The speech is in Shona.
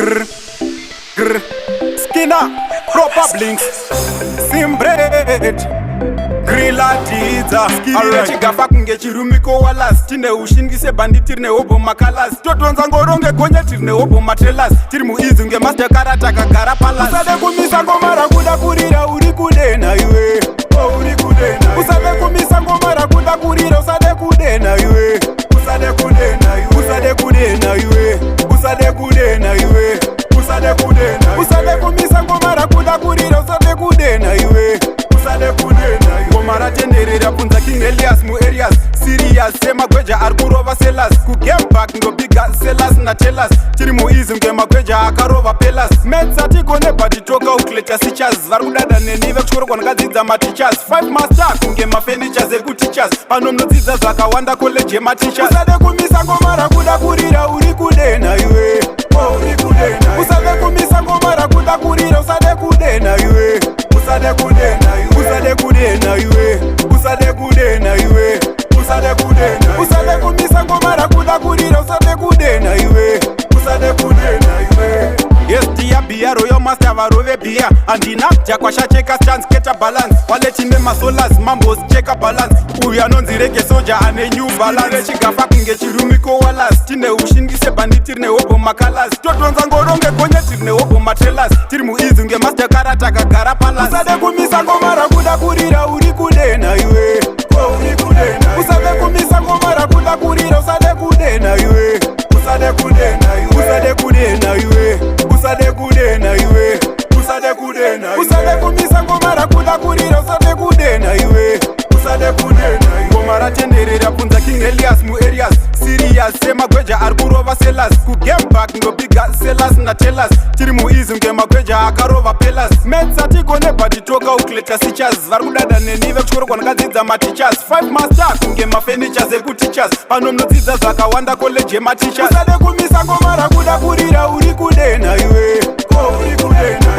Grr, grr, Skinner, proper blinks, Simbred, Grilla Tiza, Skiri chigafa kunge chirumiko walas, tine ushingise banditi tine obo makalas, totonza ngoronge konye tine obo matrelas, tirimu izu nge master karata kagara palas. Usade kumisa ngomara kuda kurira uri kudena iwe, uri kudena. Usade kumisa ngomara kuda kurira usade kudena iwe, usade kudena iwe, usade kudena iwe, usade kudena iwe, usade kudena. Usade kumisa ngomara kuda kurira usade kudena iwe, usade kudena iwe. Ngomara tenderera punza King Elias mu areas serious sema gweja arkurova selas ku game back ndo biga selas na telas tiri mu izi nge magweja akarova pelas metsa tikone batitoka uklecha sichas varudada nenive kuchorwa ngadzidza ma teachers 5 master kunge ma furnitures eku teachers pano mnodzidza zvakawanda college ma teachers. Usade kumisa ngomara kuda kurira uri kudena iwe, uri kudena. Usade kumisa ngomara kuda kurira usade kudena iwe, usade kudena iwe, usade kudena iwe, usade kudena iwe, usade kudena. Usade kumisa ngomara kuda kurira usade kudena iwe, usade kudena iwe. Yes dear beer royal master varove beer andina jakwasha cheka chance keta balance wale chine masolas mambos cheka balance uya nonzi rege soja ane new balance chigafa kunge chirumiko walas tine ushingise banditi tine obo makalas totonza ngoronge konye tine obo matrelas tirimu izu nge master karata kagara palas. Usade kumisa ngomara kuda kurira uri kudena iwe, uri kudena. Usade kumisa ngomara kuda kurira usade kudena iwe, usade kudena iwe, usade kudena iwe, usade kudena iwe, usade kudena iwe. Usade kumisa ngomara kuda kurira usade kudena iwe, usade kudena iwe. Ngomara tenderera punza King Elias mu areas serious sema gweja arkurova selas ku game back ndo biga selas na telas tiri mu izi nge magweja akarova pelas metsa tikone batitoka uklecha sichas varudada nenive kuchorwa ngadzidza ma teachers 5 master kunge ma furnitures eku teachers pano mnodzidza zvakawanda college ma teachers. Usade kumisa ngomara kuda kurira uri kudena iwe, uri kudena.